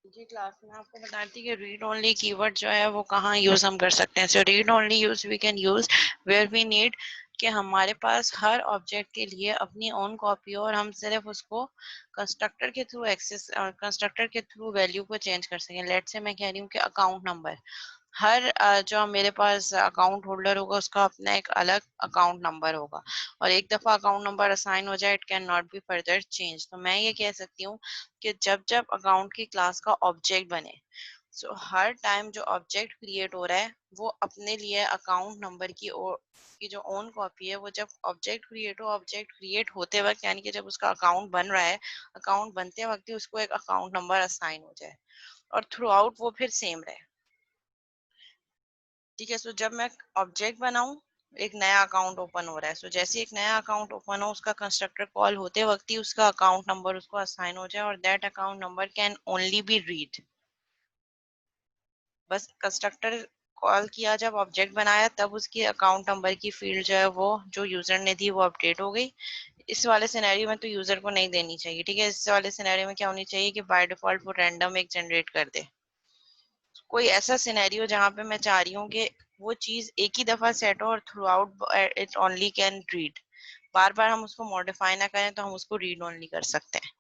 जी class में आपको बताती थी कि रीड ओनली कीवर्ड जो है वो कहाँ यूज हम कर सकते हैं। So read only use we can use where we need कि हमारे पास हर ऑब्जेक्ट के लिए अपनी ओन कॉपी हो और हम सिर्फ उसको कंस्ट्रक्टर के थ्रू एक्सेस कंस्ट्रक्टर के थ्रू वैल्यू को चेंज कर सकें। लेट से मैं कह रही हूँ कि अकाउंट नंबर, हर जो मेरे पास अकाउंट होल्डर होगा उसका अपना एक अलग अकाउंट नंबर होगा और एक दफा अकाउंट नंबर असाइन हो जाए it can not be further change. तो मैं ये कह सकती हूँ कि जब जब अकाउंट की क्लास का ऑब्जेक्ट बने, सो हर टाइम जो ऑब्जेक्ट क्रिएट हो रहा है वो अपने लिए अकाउंट नंबर की जो ओन कॉपी है, वो जब ऑब्जेक्ट क्रिएट हो, ऑब्जेक्ट क्रिएट होते वक्त यानी कि जब उसका अकाउंट बन रहा है, अकाउंट बनते वक्त ही उसको एक अकाउंट नंबर असाइन हो जाए और थ्रू आउट वो फिर सेम रहे। ठीक है, सो जब मैं ऑब्जेक्ट बनाऊं, एक नया अकाउंट ओपन हो रहा है, सो जैसे एक नया अकाउंट ओपन हो उसका कंस्ट्रक्टर कॉल होते वक्त ही उसका अकाउंट नंबर उसको असाइन हो जाए और that account number can only be read. बस कंस्ट्रक्टर कॉल किया जब ऑब्जेक्ट बनाया तब उसकी अकाउंट नंबर की फील्ड जो है वो जो यूजर ने दी वो अपडेट हो गई। इस वाले सिनेरियो में तो यूजर को नहीं देनी चाहिए। ठीक है, इस वाले सिनेरियो में क्या होनी चाहिए कि बाय डिफॉल्ट वो रैंडम एक जनरेट कर दे। कोई ऐसा सिनेरियो जहां पे मैं चाह रही हूँ कि वो चीज एक ही दफा सेट हो और throughout it only can read, बार बार हम उसको मॉडिफाई ना करें तो हम उसको रीड ओनली कर सकते हैं।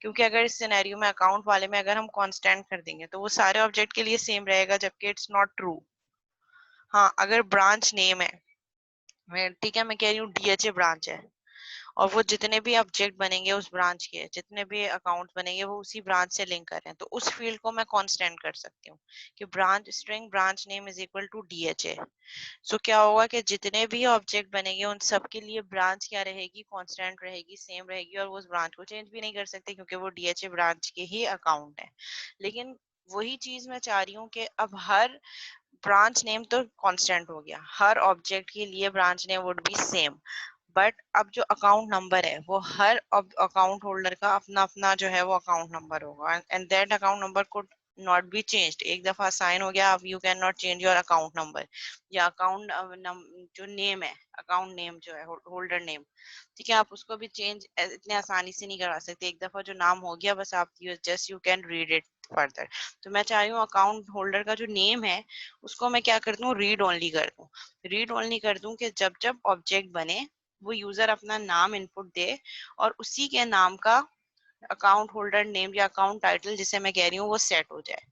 क्योंकि अगर इस सिनेरियो में अकाउंट वाले में अगर हम कांस्टेंट कर देंगे तो वो सारे ऑब्जेक्ट के लिए सेम रहेगा, जबकि इट्स नॉट ट्रू। हाँ, अगर ब्रांच नेम है, मैं ठीक है मैं कह रही हूँ डीएचए ब्रांच है और वो जितने भी ऑब्जेक्ट बनेंगे उस ब्रांच के, जितने भी अकाउंट बनेंगे वो उसी ब्रांच से लिंक कर रहे हैं, तो उस फील्ड को मैं कांस्टेंट कर सकती हूँ कि branch string branch name is equal to DHA. So क्या होगा कि जितने भी ऑब्जेक्ट बनेंगे उन सब के लिए ब्रांच क्या रहेगी, कांस्टेंट रहेगी, सेम रहेगी और वो उस ब्रांच को चेंज भी नहीं कर सकते क्योंकि वो डीएचए ब्रांच के ही अकाउंट है। लेकिन वही चीज मैं चाह रही हूँ कि अब हर ब्रांच नेम तो कांस्टेंट हो गया, हर ऑब्जेक्ट के लिए branch name would be same, but अब जो अकाउंट नंबर है वो हर अकाउंट होल्डर का अपना अपना जो है वो अकाउंट नंबर होगा and that account number could not be changed. एक दफा साइन हो गया, अब you can not change your account number या अकाउंट जो नेम है, अकाउंट नेम जो है होल्डर नेम। ठीक है, आप उसको भी चेंज इतने आसानी से नहीं करा सकते। एक दफा जो नाम हो गया बस आप just you can read it further. तो मैं चाह रही हूँ अकाउंट होल्डर का जो नेम है उसको मैं क्या कर दूँ, रीड ओनली कर दूँ। रीड ओनली कर दूँ कि जब जब ऑब्जेक्ट बने वो यूजर अपना नाम इनपुट दे और उसी के नाम का अकाउंट होल्डर नेम या अकाउंट टाइटल जिसे मैं कह रही हूँ वो सेट हो जाए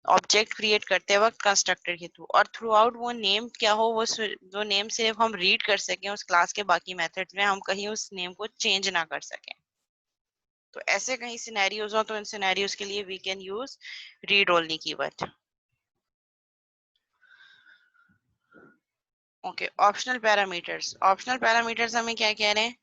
ऑब्जेक्ट क्रिएट करते वक्त कंस्ट्रक्टर के थ्रू, और थ्रू आउट वो नेम क्या हो, वो नेम सिर्फ हम रीड कर सकें उस क्लास के बाकी मेथड्स में, हम कहीं उस नेम को चेंज ना कर सकें। तो ऐसे कहीं सिनेरियोज हो तो इन सिनेरियोज के लिए we can use read only keyword. Okay, optional parameters. Optional parameters हमें क्या कह रहे हैं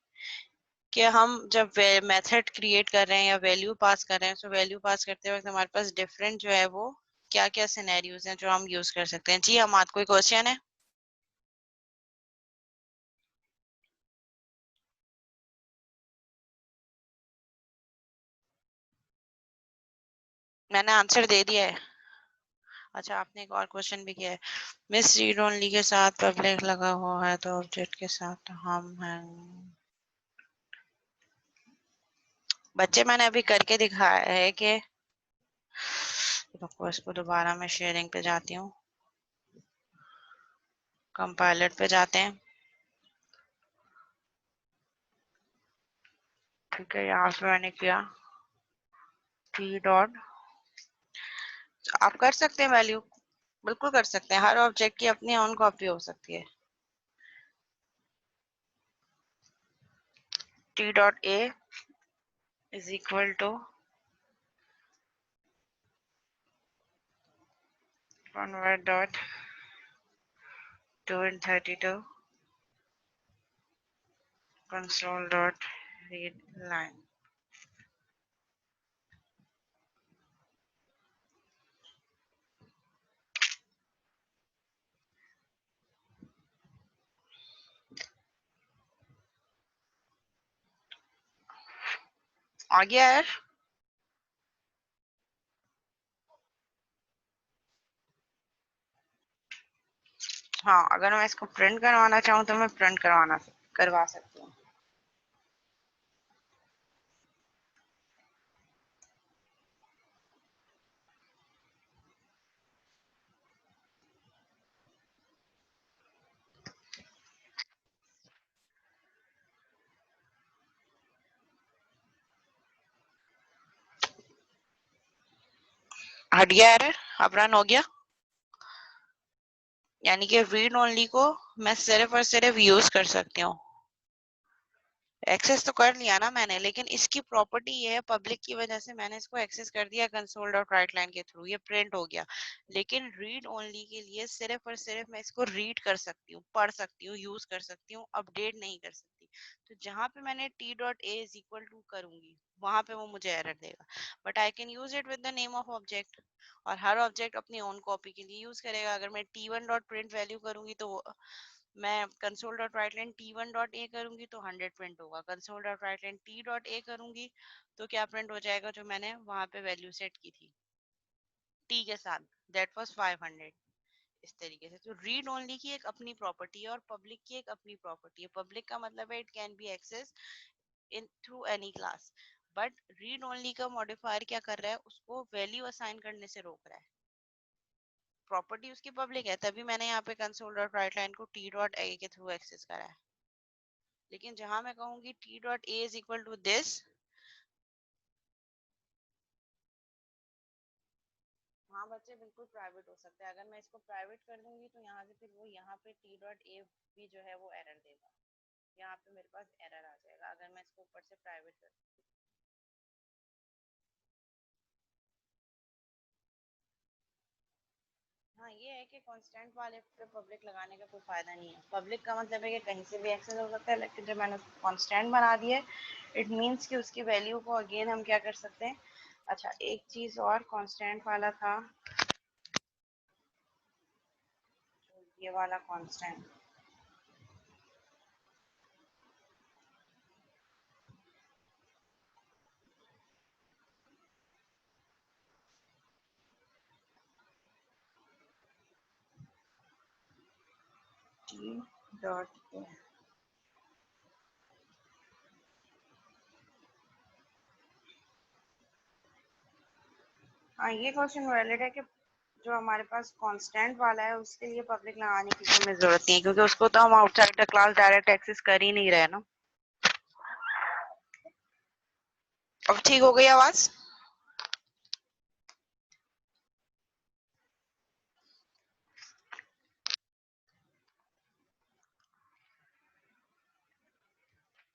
कि हम जब मेथड क्रिएट कर रहे हैं या वैल्यू पास कर रहे हैं, तो वैल्यू पास करते वक्त हमारे पास डिफरेंट जो है वो क्या क्या सिनेरियोज हैं जो हम यूज कर सकते हैं। जी हम आपको कोई क्वेश्चन है? मैंने आंसर दे दिया है। अच्छा, आपने एक और क्वेश्चन भी किया है। मिस रीड ओनली के साथ पब्लिक लगा हुआ है तो ऑब्जेक्ट के साथ हम हैं। बच्चे मैंने अभी करके दिखाया है कि, रुको इसको दोबारा मैं शेयरिंग पे जाती हूँ, कंपाइलर पे जाते हैं। ठीक है, यहाँ पे मैंने किया टी डॉट, आप कर सकते हैं वैल्यू, बिल्कुल कर सकते हैं, हर ऑब्जेक्ट की अपनी ऑन कॉपी हो सकती है। T dot A is equal to convert dot 2 and 32 console dot read line। आ गया यार। हाँ, अगर मैं इसको प्रिंट करवाना चाहूँ तो मैं प्रिंट करवा सकती हूँ। हट गया एरर, अब रन हो गया। यानी कि रीड ओनली को मैं सिर्फ और सिर्फ यूज कर सकती हूँ। एक्सेस तो कर लिया ना मैंने, लेकिन इसकी प्रॉपर्टी ये है पब्लिक की वजह से मैंने इसको एक्सेस कर दिया कंसोल डॉट राइट लाइन के थ्रू, ये प्रिंट हो गया। लेकिन रीड ओनली के लिए सिर्फ और सिर्फ मैं इसको रीड कर सकती हूँ, पढ़ सकती हूँ, यूज कर सकती हूँ, अपडेट नहीं कर सकती। तो जहां पे मैंने t dot a is equal to करूंगी वहां पे वो मुझे एरर देगा, but I can use it with the name of object. और हर ऑब्जेक्ट अपनी ओन कॉपी के लिए यूज करेगा। अगर मैं t1 डॉट प्रिंट वैल्यू करूंगी तो मैं console dot write line t1 dot a करूंगी तो 100 प्रिंट होगा। Console dot write line t dot a करूंगी तो क्या प्रिंट हो जाएगा, जो मैंने वहां पे वैल्यू सेट की थी t के साथ, दैट वाज 500। इस तरीके से तो रीड ओनली की एक अपनी प्रॉपर्टी है और पब्लिक की एक अपनी प्रॉपर्टी है। पब्लिक का मतलब है it can be access in through any class, but read only का मॉडिफायर क्या कर रहा है, उसको वैल्यू असाइन करने से रोक रहा है। प्रॉपर्टी उसकी पब्लिक है, तभी मैंने यहाँ पे कंसोल डॉट राइट लाइन को t डॉट a के थ्रू एक्सेस करा है। लेकिन जहां मैं कहूंगी t dot a is equal to this, वहाँ बच्चे बिल्कुल प्राइवेट हो सकते हैं। अगर मैं इसको प्राइवेट कर दूंगी तो यहाँ से फिर वो यहाँ पे t डॉट a भी जो है वो एरर देगा, यहाँ पे मेरे पास एरर आ जाएगा अगर मैं इसको ऊपर से प्राइवेट कर। हाँ, ये है कि कांस्टेंट वाले पे पब्लिक लगाने का कोई फायदा नहीं है। पब्लिक का मतलब है कि कहीं से भी एक्सेस हो सकता है, लेकिन जब मैंने उसको कांस्टेंट बना दिया है, इट मीन्स कि उसकी वैल्यू को अगेन हम क्या कर सकते हैं। अच्छा, एक चीज और कांस्टेंट वाला था, ये वाला कांस्टेंट, t डॉट, हाँ ये क्वेश्चन वैलिड है कि जो हमारे पास कांस्टेंट वाला है उसके लिए पब्लिक लगाने की हमें जरूरत नहीं है, क्योंकि उसको तो हम outside the class direct access कर ही नहीं रहे ना। अब ठीक हो गई आवाज?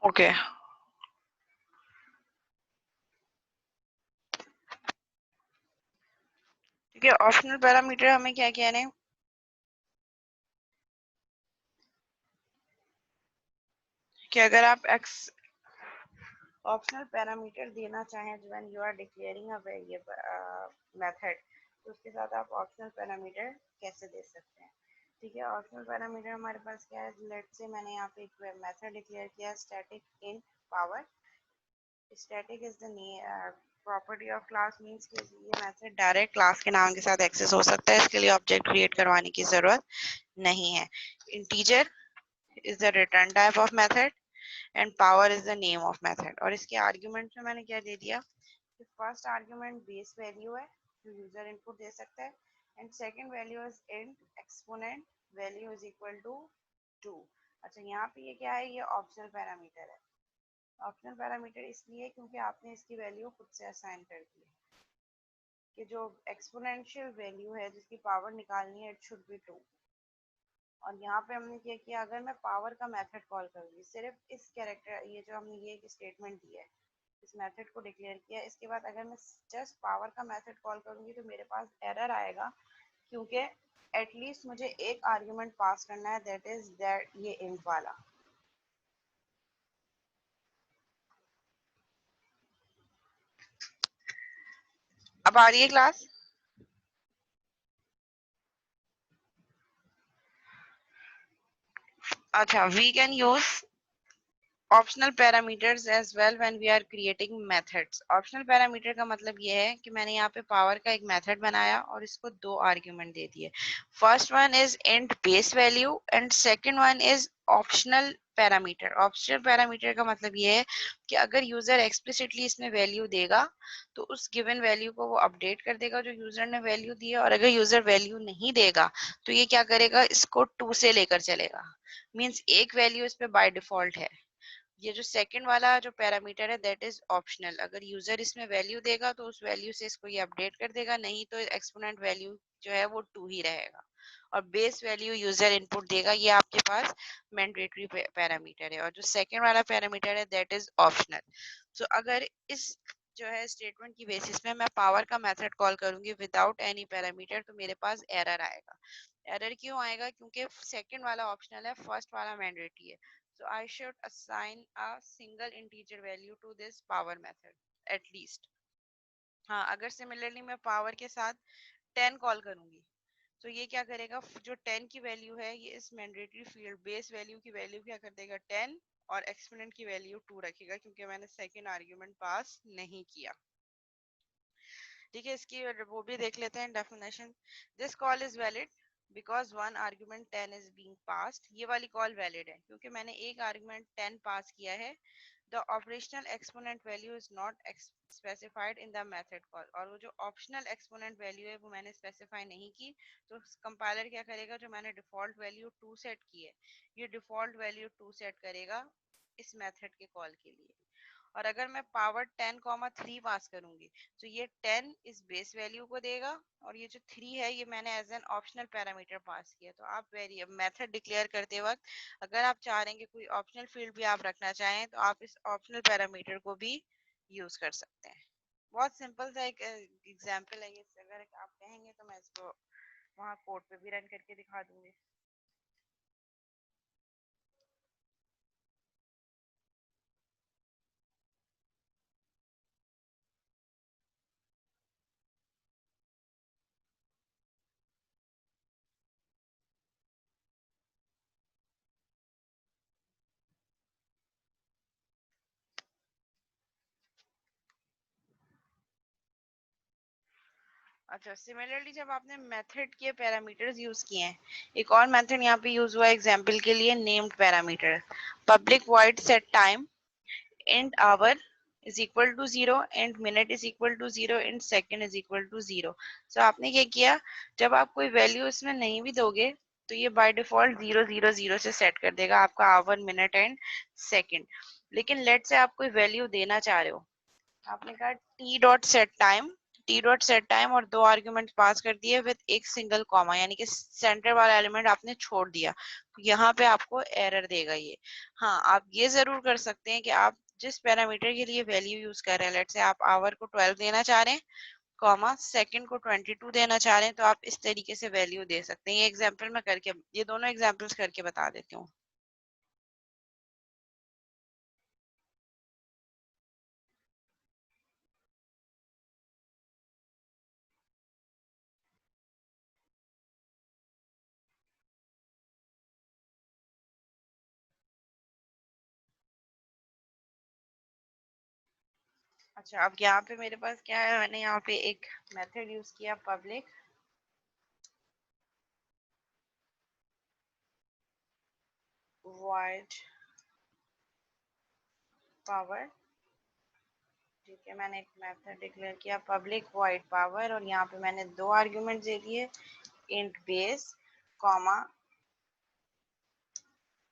ओके, ठीक है। ऑप्शनल पैरामीटर हमें क्या कहने हैं कि अगर आप एक्स ऑप्शनल पैरामीटर देना चाहें when you are declaring a variable method, तो उसके साथ आप ऑप्शनल पैरामीटर कैसे दे सकते हैं। ठीक है, ऑप्शनल पैरामीटर हमारे पास क्या है, लेट से मैंने यहाँ पे एक मेथड डिक्लेयर किया static in power. Static is the property of class, means कि ये मेथड डायरेक्ट क्लास के नाम के साथ एक्सेस हो सकता है, इसके लिए ऑब्जेक्ट क्रिएट करवाने की जरूरत नहीं है। Integer is the return type of method and power is the name of method. और इसके आर्ग्यूमेंट में मैंने क्या दे दिया कि फर्स्ट आर्ग्यूमेंट बेस वैल्यू है जो यूजर इनपुट दे सकता है, and second value is int exponent value is equal to 2। अच्छा, यहाँ पे ये क्या है, ये ऑप्शनल पैरामीटर है। ऑप्शनल पैरामीटर इसलिए क्योंकि आपने इसकी वैल्यू खुद से असाइन कर दी है कि जो एक्सपोनेंशियल वैल्यू है जिसकी पावर निकालनी है इट शुड बी 2। और यहाँ पे हमने क्या किया, अगर मैं पावर का मेथड कॉल करूँगी सिर्फ इस कैरेक्टर, ये जो हमने ये स्टेटमेंट दिया है, इस मेथड को डिक्लेयर किया, इसके बाद अगर मैं जस्ट पावर का मेथड कॉल करूँगी तो मेरे पास एरर आएगा, क्योंकि एटलीस्ट मुझे एक आर्ग्यूमेंट पास करना है, दैट इज दैट ये इंट वाला। अब आ रही है क्लास? अच्छा, we can use optional parameters as well when we are creating methods. Optional parameter का मतलब ये है कि मैंने यहाँ पे पावर का एक मेथड बनाया और इसको दो आर्ग्यूमेंट दे दिए। First one is int base value and second one is optional parameter. Optional parameter का मतलब ये है कि अगर यूजर एक्सप्लिसिटली इसमें वैल्यू देगा तो उस गिवन वैल्यू को वो अपडेट कर देगा जो यूजर ने वैल्यू दी है, और अगर यूजर वैल्यू नहीं देगा तो ये क्या करेगा, इसको 2 से लेकर चलेगा। मीन्स एक वैल्यू इस पे बाय डिफॉल्ट है, ये जो सेकंड वाला जो पैरामीटर है दैट इज ऑप्शनल। अगर यूजर इसमें वैल्यू देगा तो उस वैल्यू से इसको ये अपडेट कर देगा, नहीं तो एक्सपोनेंट वैल्यू जो है वो 2 ही रहेगा। और बेस वैल्यू यूजर इनपुट देगा, ये आपके पास मैंडेटरी पैरामीटर है। और जो सेकंड वाला पैरामीटर है दैट इज ऑप्शनल। तो अगर इस जो है स्टेटमेंट की बेसिस पे मैं पावर का मेथड कॉल करूंगी विदाउट एनी पैरामीटर, तो मेरे पास एरर आएगा। एरर क्यों आएगा? क्योंकि सेकंड वाला ऑप्शनल है, फर्स्ट वाला मैंडेटरी है। So I should assign a single integer value to this power method at least. हाँ, अगर सिमिलरली मैं पावर के साथ 10 कॉल करूंगी तो ये क्या करेगा, जो 10 की वैल्यू है ये इस मैंडेटरी फील्ड बेस वैल्यू की वैल्यू क्या कर देगा 10, और एक्सपोनेंट की वैल्यू 2 रखेगा क्योंकि मैंने सेकंड आर्गुमेंट पास नहीं किया। ठीक है, इसकी वो भी देख लेते हैं definition. This call is valid because one argument 10 is being passed. ये वाली कॉल वैलिड है क्योंकि मैंने एक आर्गुमेंट 10 पास किया है। The operational exponent value is not specified in the method call. और वो जो ऑप्शनल एक्सपोनेंट वैल्यू है वो मैंने स्पेसिफाई नहीं की, तो कंपाइलर क्या करेगा, जो मैंने डिफॉल्ट वैल्यू 2 सेट की है ये डिफॉल्ट वैल्यू 2 सेट करेगा इस मेथड के कॉल के लिए। और अगर मैं पावर 10,3 पास करूंगी तो ये 10 इस बेस वैल्यू को देगा, और ये जो 3 है ये मैंने as an optional parameter pass किया। तो आप वेरिएबल मेथड डिक्लेयर करते वक्त अगर आप चाह रहे हैं कि कोई ऑप्शनल फील्ड भी आप रखना चाहें तो आप इस ऑप्शनल पैरामीटर को भी यूज कर सकते हैं। बहुत सिंपल सा एक एग्जांपल है ये। अगर आप कहेंगे तो मैं इसको वहाँ कोड पे भी रन करके दिखा दूंगी। अच्छा, सिमिलरली जब आपने मेथड के पैरामीटर्स यूज किए हैं, एक और मेथड यहाँ पे यूज हुआ एग्जांपल के लिए, named parameter. Public void set time and hour is equal to 0 and minute is equal to 0 and second is equal to 0। So आपने क्या किया, जब आप कोई वैल्यू इसमें नहीं भी दोगे तो ये बाय डिफॉल्ट 000 से सेट कर देगा आपका आवर, मिनट एंड सेकंड। लेकिन लेट से आप कोई वैल्यू देना चाह रहे हो, आपने कहा T dot set time, T dot set time और 2 आर्ग्यूमेंट पास कर दिए विद एक सिंगल कॉमा, यानी कि सेंटर वाला एलिमेंट आपने छोड़ दिया, तो यहाँ पे आपको एरर देगा ये। हाँ, आप ये जरूर कर सकते हैं कि आप जिस पैरामीटर के लिए वैल्यू यूज कर रहे हैं, लेट से आप आवर को 12 देना चाह रहे हैं, कॉमा सेकंड को 22 देना चाह रहे हैं, तो आप इस तरीके से वैल्यू दे सकते हैं। ये एग्जाम्पल मैं करके, ये दोनों एग्जाम्पल्स करके बता देती हूँ। अच्छा, अब यहाँ पे मेरे पास क्या है, मैंने यहाँ पे एक मेथड यूज किया पब्लिक वॉइड पावर। ठीक है, मैंने एक मेथड डिक्लेयर किया पब्लिक वॉइड पावर, और यहाँ पे मैंने 2 आर्ग्यूमेंट दे दिए, int base comma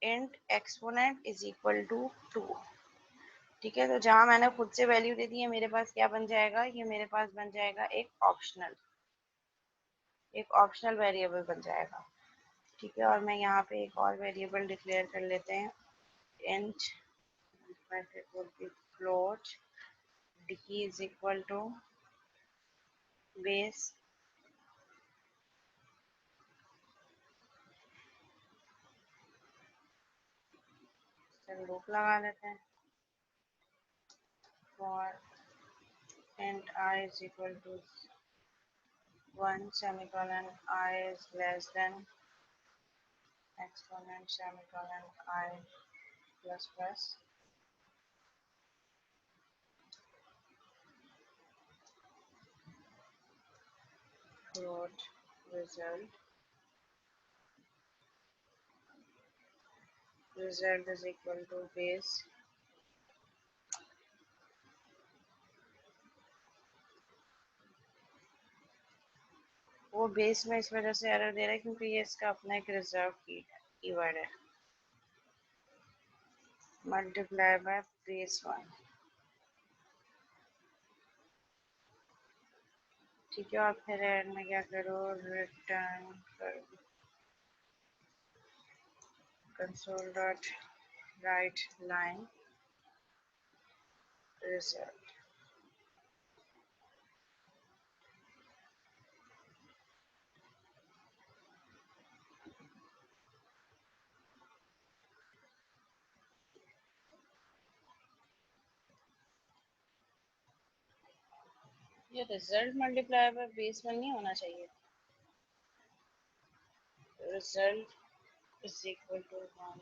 int exponent is equal to 2। ठीक है, तो जहां मैंने खुद से वैल्यू दे दी है मेरे पास क्या बन जाएगा, ये मेरे पास बन जाएगा एक ऑप्शनल वेरिएबल बन जाएगा। ठीक है, और मैं यहाँ पे एक और वेरिएबल डिक्लेयर कर लेते हैं, int method would be float D is equal to base, चलो लूप लगा लेते हैं, for int I is equal to 1 semicolon I is less than exponent semicolon I plus plus float result is equal to base वो base में इस वजह से error दे रहा है क्योंकि ये इसका अपना एक रिजर्व कीवर्ड है। Multiply by base 1। ठीक है, और फिर एंड में क्या करो, रिटर्न कर console dot write line result. ये रिजल्ट मल्टीप्लाई बाय बेस 1 नहीं होना चाहिए। रिजल्ट इज इक्वल टू 1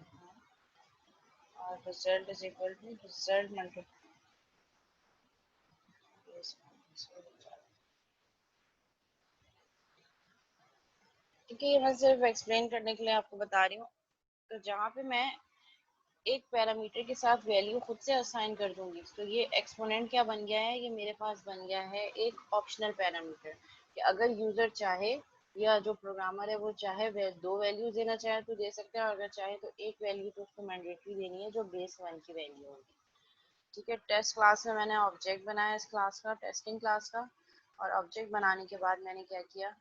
और result is equal to result multiply base 1। ठीक है, ये मैं सिर्फ एक्सप्लेन करने के लिए आपको बता रही हूँ। तो जहाँ पे मैं एक पैरामीटर के साथ वैल्यू खुद से असाइन कर दूंगी, तो ये एक्सपोनेंट क्या बन गया है, ये मेरे पास बन गया है एक ऑप्शनल पैरामीटर कि अगर यूजर चाहे या जो प्रोग्रामर है वो चाहे दो वैल्यू देना चाहे तो दे सकते हैं, और अगर चाहे तो एक वैल्यू तो उसको मैंडेटरी देनी है जो बेस 1 की वैल्यू होगी। ठीक है, टेस्ट क्लास में मैंने ऑब्जेक्ट बनाया इस क्लास का, टेस्टिंग क्लास का, और ऑब्जेक्ट बनाने के बाद मैंने क्या किया,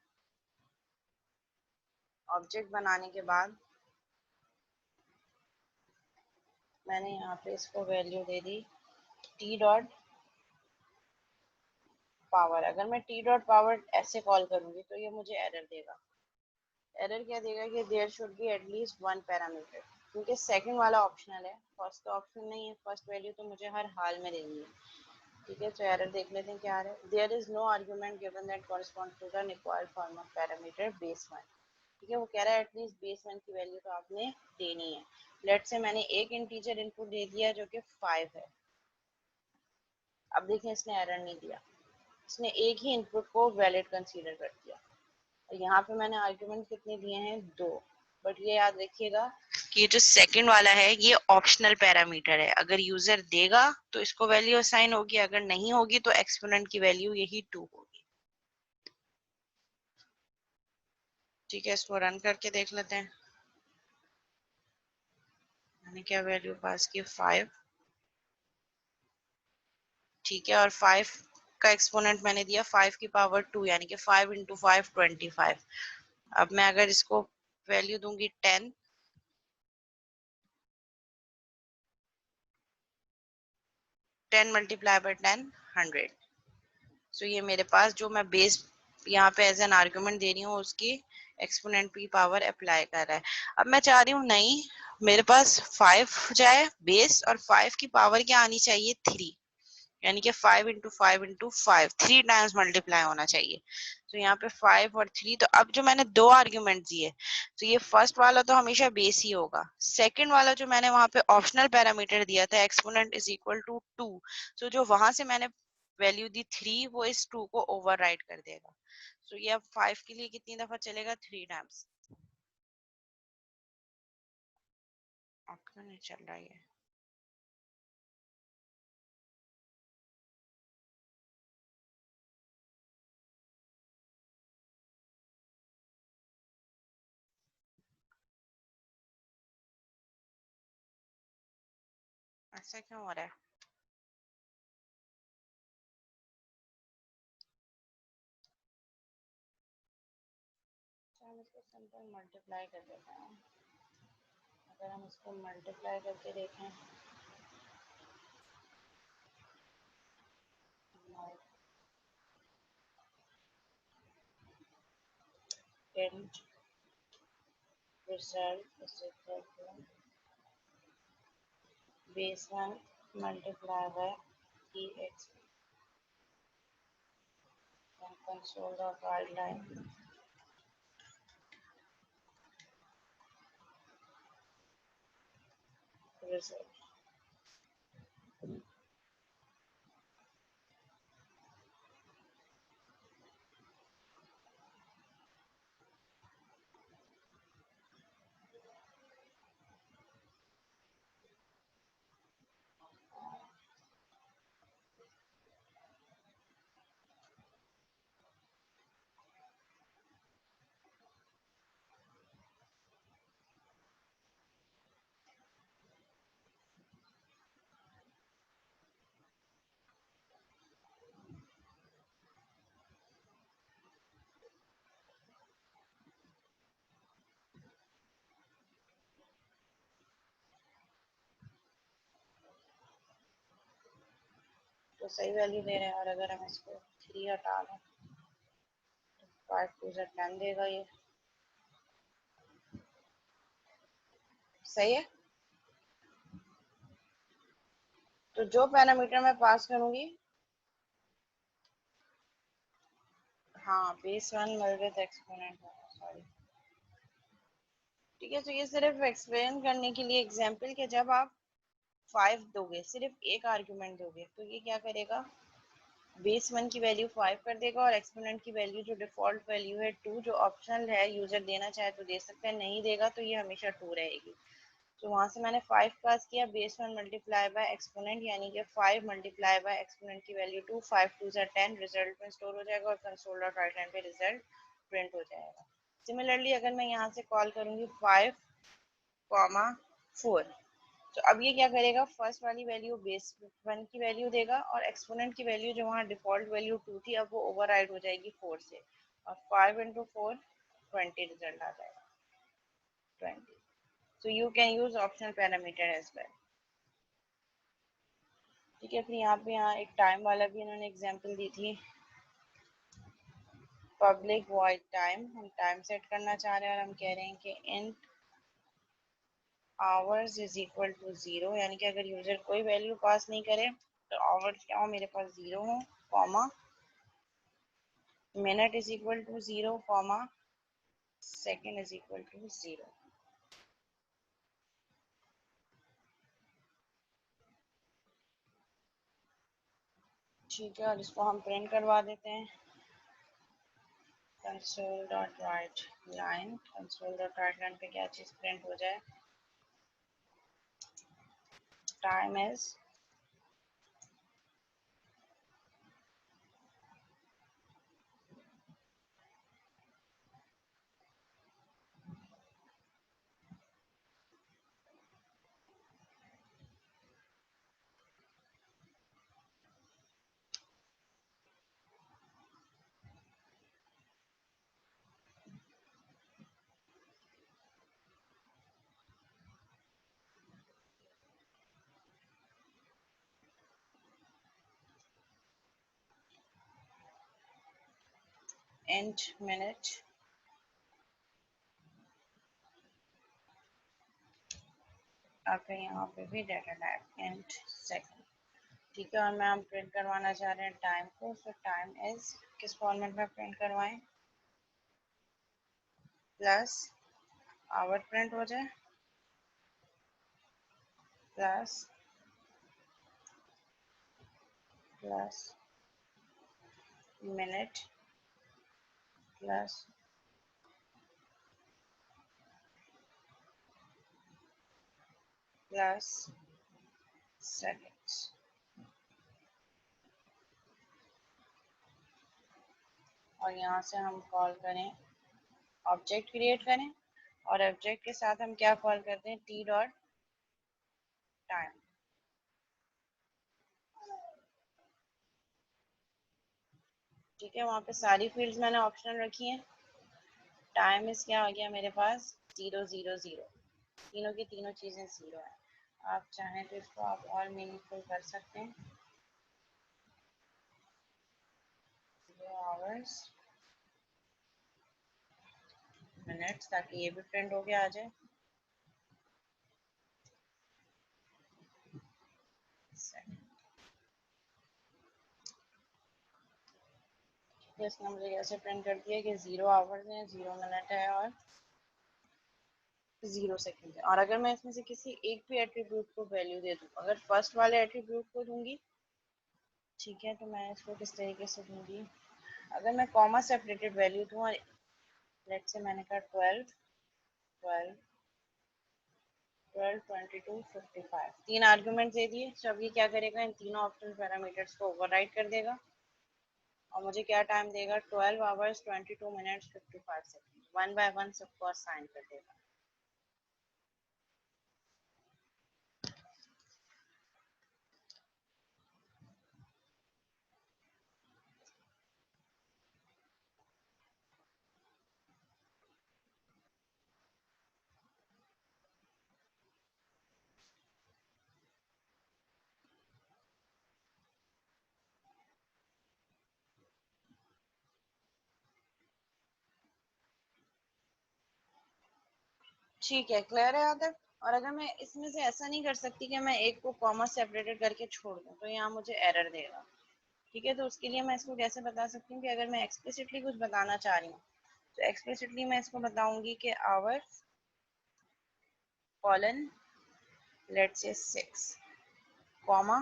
ऑब्जेक्ट बनाने के बाद मैंने यहाँ पे इसको वैल्यू दे दी टी डॉट पावर। अगर मैं टी डॉट पावर ऐसे कॉल करूंगी तो ये मुझे एरर देगा। एरर क्या देगा कि there should be at least one parameter, क्योंकि सेकंड वाला ऑप्शनल है, फर्स्ट तो ऑप्शन नहीं है, फर्स्ट वैल्यू तो मुझे हर हाल में देनी है। ठीक है, तो एरर देख लेते हैं क्या आ रहा है। There is no argument given that correspond to the required form of parameter base 1। ठीक है, वो कह रहा है एटलीस्ट बेस 1 की वैल्यू तो आपने देनी है। लेट से मैंने एक इंटीजर इनपुट दे दिया जो कि 5 है। अब देखें, इसने एरर नहीं दिया, इसने एक ही इनपुट को वैलिड कंसीडर कर दिया। और यहाँ पे मैंने आर्ग्यूमेंट कितने दिए हैं, 2। बट ये याद रखिएगा कि ये जो सेकंड वाला है ये ऑप्शनल पैरामीटर है, अगर यूजर देगा तो इसको वैल्यू असाइन होगी, अगर नहीं होगी तो एक्सपोनेंट की वैल्यू यही 2 होगी। ठीक है, इसको रन करके देख लेते हैं। मैंने क्या वैल्यू पास की, 5। ठीक है, और 5 का एक्सपोनेंट मैंने दिया 5 की पावर 2, यानी कि 5 इंटू 5 25। अब मैं अगर इसको वैल्यू दूंगी 10, 10 मल्टीप्लाई बाय 10 100। सो ये मेरे पास जो मैं बेस यहाँ पे एज एन आर्गुमेंट दे रही हूँ उसकी एक्सपोनेंट की पावर अप्लाई कर रहा है। अब मैं चाह रही हूँ नहीं, मेरे पास 5 जाए बेस और 5 की पावर क्या आनी चाहिए, 3, यानी कि 5 इंटू 5 इंटू 5 3 टाइम्स मल्टीप्लाई होना चाहिए। तो यहाँ पे 5 और 3, तो अब जो मैंने दो आर्ग्यूमेंट दिए, तो ये फर्स्ट वाला तो हमेशा बेस ही होगा, सेकंड वाला जो मैंने वहां पे ऑप्शनल पैरामीटर दिया था एक्सपोनेंट इज इक्वल टू 2, तो जो वहां से मैंने वैल्यू दी 3 वो इस 2 को ओवरराइड कर देगा। तो ये अब 5 के लिए कितनी दफा चलेगा, 3 टाइम्स। आपका नहीं चल रहा है, ऐसा क्यों हो रहा है। हम इसको सिंपल मल्टीप्लाई कर देते हैं। अगर हम इसको मल्टीप्लाई करके देखें, 10 result is equal to base 1 multiplied by ex and console of right line result। तो सही वैल्यू दे रहे हैं। और अगर हम इसको 3 हटा लें तो 5 2 10 देगा ये। सही है। तो जो पैरामीटर मैं पास करूंगी, हाँ बेस 1 विद एक्सपोनेंट, सॉरी। ठीक है, तो ये सिर्फ एक्सप्लेन करने के लिए एग्जांपल के जब आप 5 दोगे, सिर्फ एक आर्गुमेंट दोगे, तो ये क्या करेगा, बेस 1 की वैल्यू 5 कर देगा और एक्सपोनेंट की वैल्यू जो डिफॉल्ट वैल्यू है 2, जो ऑप्शनल है, यूजर देना चाहे तो दे सकते हैं, नहीं देगा तो ये हमेशा 2 रहेगी। तो वहां से मैंने 5 पास किया, बेस 1 मल्टीप्लाई बाय एक्सपोनेंट, यानी कि 5 मल्टीप्लाई बाय एक्सपोनेंट की वैल्यू 2, 5 2 10 रिजल्ट में स्टोर हो जाएगा और कंसोल डॉट राइट हैंड पे रिजल्ट प्रिंट हो जाएगा। सिमिलरली अगर मैं यहाँ से कॉल करूंगी 5 कॉमा 4, तो अब ये क्या करेगा, फर्स्ट वाली वैल्यू बेस 1 की वैल्यू देगा और एक्सपोनेंट की वैल्यू जो वहाँ डिफॉल्ट वैल्यू 2 थी, अब वो ओवरराइड हो जाएगी 4 से, और 5 इंटू 4 20 रिजल्ट आ जाएगा, 20। So you can use optional parameter as well। ठीक है, फिर यहाँ एक टाइम वाला भी इन्होंने एग्जांपल दी थी, पब्लिक वॉइड टाइम। हम टाइम सेट करना चाह रहे हैं और हम कह रहे हैं कि int hours is equal to 0, यानी कि अगर यूजर कोई वैल्यू पास नहीं करे तो आवर्स क्या हो, मेरे पास 0 हो, comma minute is equal to 0, comma second is equal to 0। ठीक है, और इसको हम प्रिंट करवा देते हैं, console dot write line, console dot write line पे क्या चीज़ प्रिंट हो जाए, टाइम इज int minute, और फिर यहाँ पे भी डाटा टाइप int सेकेंड। ठीक है, और मैं हम प्रिंट करवाना चाह रहे हैं टाइम को, तो टाइम इज किस फॉर्मेट में प्रिंट करवाएं, प्लस आवर प्रिंट हो जाए, plus plus minute, plus plus seconds. और यहाँ से हम कॉल करें, ऑब्जेक्ट क्रिएट करें, और ऑब्जेक्ट के साथ हम क्या कॉल करते हैं, टी डॉट टाइम। ठीक है, वहाँ पे सारी फील्ड्स मैंने ऑप्शनल रखी हैं। टाइम इस क्या आ गया मेरे पास, 0 0 0, तीनों की तीनों चीज़ें 0 है। आप चाहें तो इसको आप और मीनिंगफुल कर सकते हैं, आवर्स मिनट्स, ताकि ये भी प्रिंट होके आ जाए, इसने मुझे कैसे प्रिंट कर दिया कि 0 आवर्स है, 0 मिनट है और 0 सेकेंड है। और अगर मैं इसमें से किसी एक भी एट्रीब्यूट को वैल्यू दे दूँ, अगर फर्स्ट वाले एट्रीब्यूट को दूंगी, ठीक है, तो मैं इसको किस तरीके से दूंगी, अगर मैं कॉमा सेपरेटेड वैल्यू दूँ, और लेट से मैंने कहा 12 12 12 22 55, तीन आर्गुमेंट दे दिए, तो अब ये क्या करेगा, इन तीनों ऑप्शन पैरामीटर्स को ओवरराइड कर देगा और मुझे क्या टाइम देगा, 12 hours 22 minutes 55 second, one by one सबको असाइन कर देगा। ठीक है, क्लियर है आदर। और अगर मैं इसमें से ऐसा नहीं कर सकती कि मैं एक को कॉमा सेपरेटेड करके छोड़ दूं, तो यहाँ मुझे एरर देगा। ठीक है, तो उसके लिए मैं इसको कैसे बता सकती हूँ कि अगर मैं एक्सप्लिसिटली कुछ बताना चाह रही हूँ, तो एक्सप्लिसिटली मैं इसको बताऊंगी कि our colon let's say 6 comma,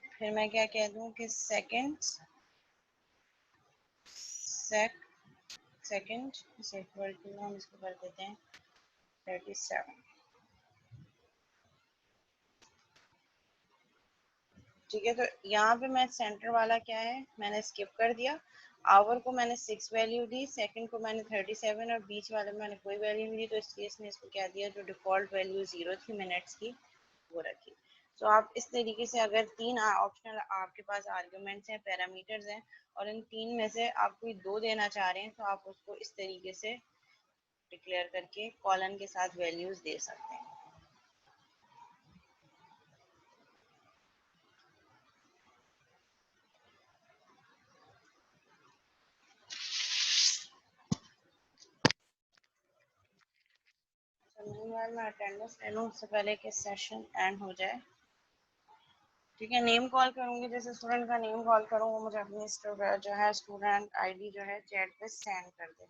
फिर मैं क्या कह दूं कि second second is equal to, हम इसको कर देते हैं 37। ठीक है, तो यहाँ पे मैं सेंटर वाला क्या है मैंने स्किप कर दिया। आवर को मैंने 6 वैल्यू दी, सेकंड को मैंने 37 और बीच वाले में मैंने कोई वैल्यू नहीं दी, तो इसलिए इसने इसको क्या दिया, जो डिफॉल्ट वैल्यू 0 थी मिनट्स की वो रखी। तो आप इस तरीके से अगर तीन ऑप्शनल आपके पास आर्ग्यूमेंट्स हैं, पैरामीटर्स हैं, और इन तीन में से आप कोई दो देना चाह रहे हैं, तो आप उसको इस तरीके से डिक्लेयर करके कॉलन के साथ वैल्यूज दे सकते हैं। मैं अटेंडेंस ले लूँ उससे पहले कि सेशन एंड हो जाए। ठीक है, नेम कॉल करूंगी, जैसे स्टूडेंट का नेम कॉल करूँ वो मुझे अपनी जो है स्टूडेंट आईडी जो है चैट पे सेंड कर दे।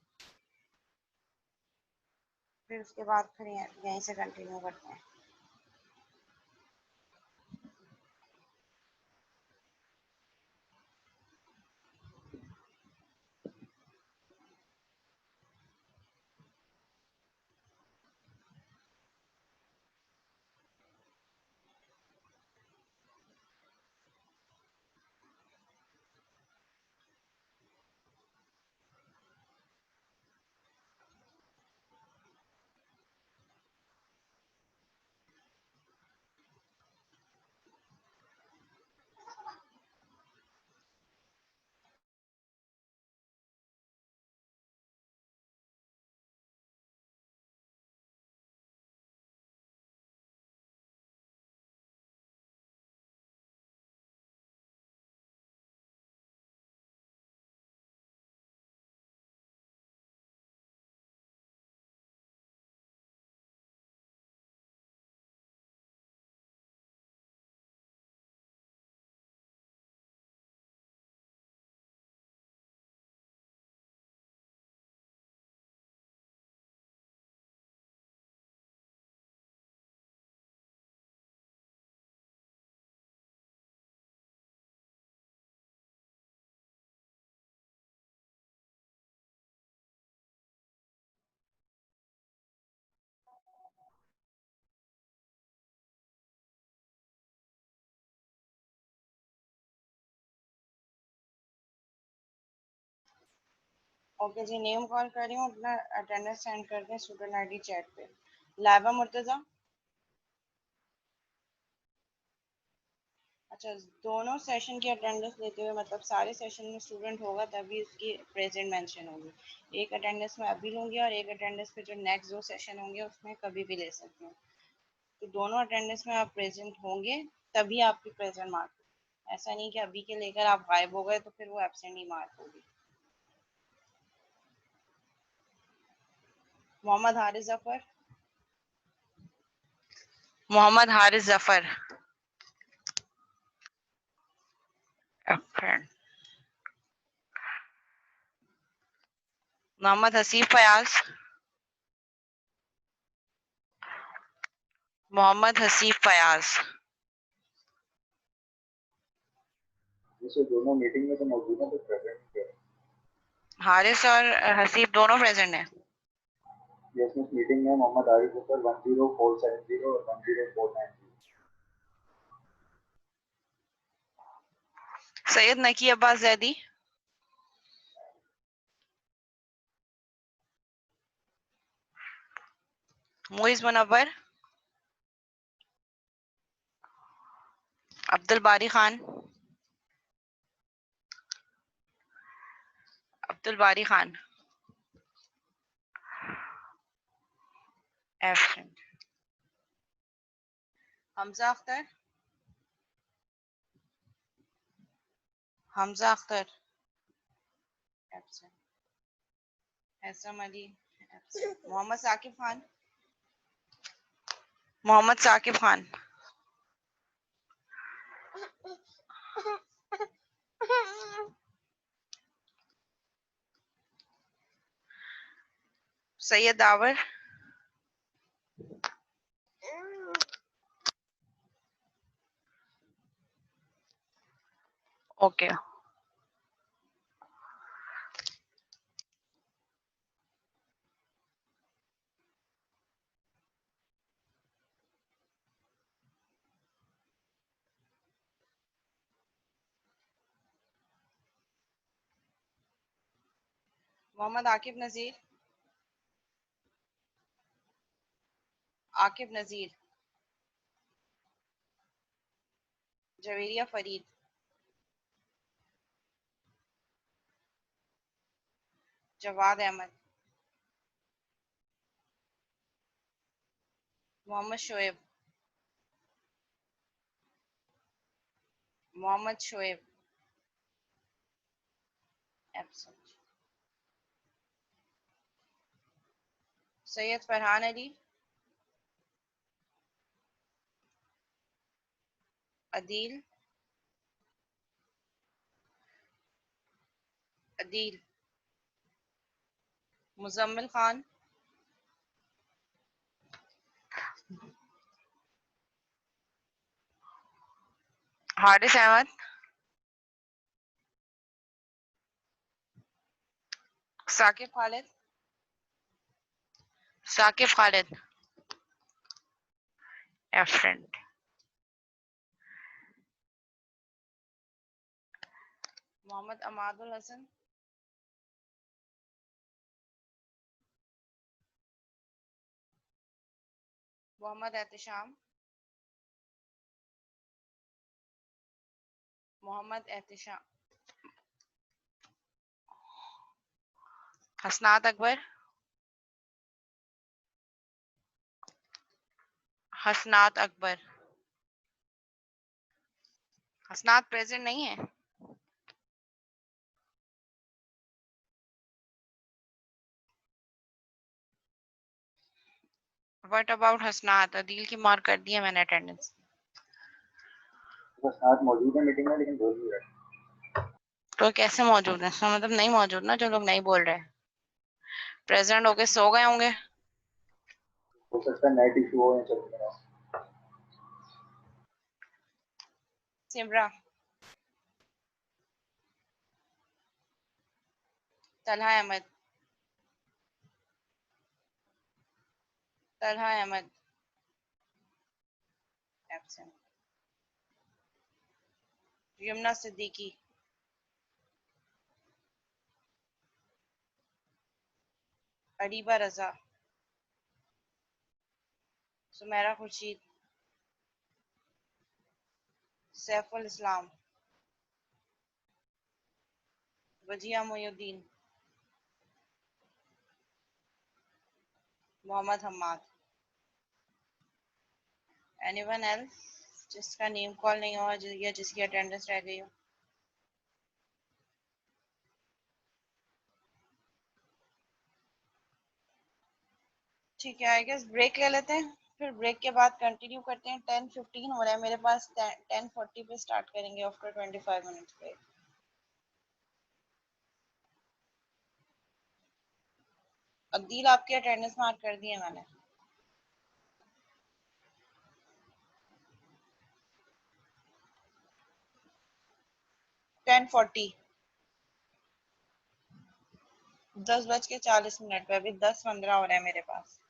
फिर उसके बाद फिर यहीं से कंटिन्यू करते हैं। ओके जी, नेम कॉल कर रही हूँ, अपना अटेंडेंस सेंड कर दें स्टूडेंट आईडी चैट पे। लाइबा मुर्तजा, अच्छा, दोनों सेशन की अटेंडेंस लेते हुए, मतलब सारे सेशन में स्टूडेंट होगा तभी उसकी प्रेजेंट मेंशन होगी। एक अटेंडेंस में अभी लूंगी और एक अटेंडेंस पे जो नेक्स्ट दो सेशन होंगे उसमें कभी भी ले सकती हूँ। तो दोनों अटेंडेंस में आप प्रेजेंट होंगे तभी आपकी प्रेजेंट मार्क होगी। ऐसा नहीं कि अभी के लेकर आप गायब हो गए तो फिर वो एब्सेंट ही मार्क होगी। मोहम्मद हारिस जफर, मोहम्मद हारिस जफर, मोहम्मद हसीफ फयाज, मोहम्मद हसीफ फयाज। दोनों मीटिंग में तो मौजूद है, तो प्रेजेंट है। हारिस और हसीफ दोनों प्रेजेंट हैं। यस मिस, मीटिंग में मोहम्मद आरिफ ऊपर 10470 और 10490। सैयद नकी Abbas Zaidi, Moiz Munawwar, Abdul Bari Khan, Abdul Bari Khan absent. Hamza Akhtar, Hamza Akhtar absent. Haisam Ali Mohammad Saqib Khan, Mohammad Saqib Khan, Syed Dawar, okay. Mohammad Aqib Nazir, Aqib Nazir, Javeria Farid, Jawad Ahmad, Mohammad Shoaib, Mohammad Shoaib, absent. Syed Farhan Ali, Adeel, Adeel, Muzammil Khan, Haris Ahmad, Saqib Khalid, Saqib Khalid, absent. Mohammad Amadul Hasan, Mohammad Ehtisham, Mohammad Ehtisham, Hasnat Akbar, Hasnat Akbar, Hasnat present नहीं है। व्हाट अबाउट हसनात? अदील की मार्क कर दिया मैंने अटेंडेंस। बस आज मौजूद है मीटिंग में लेकिन बोल नहीं रहे। तो कैसे मौजूद है? इसका मतलब नहीं मौजूद ना, जो लोग नहीं बोल रहे। प्रेजेंट होके सो गए होंगे। हो सकता है नेट इशू हो या चल रहा हो। सिमरा, तलहा अहमद, तलहा अहमद, एब्सेंट। यमुना सिद्दीकी, अरीबा रजा, सुमेरा खुर्शीद, सैफुल इस्लाम, वजिया मोयुद्दीन, मोहम्मद हम्माद। एनीवन एल्स जिसका नेम कॉल नहीं हुआ या जिसकी अटेंडेंस रह गई हो? ठीक है, आई गेस ब्रेक ले लेते हैं, फिर ब्रेक के बाद कंटिन्यू करते हैं। 10:15 हो रहा है मेरे पास, 10:40 पे स्टार्ट करेंगे आफ्टर 25 मिनट्स ब्रेक। अदील आपकी अटेंडेंस मार्क कर दी है मैंने। 10:40, 10:40 पे, अभी 10:15 हो रहा है मेरे पास।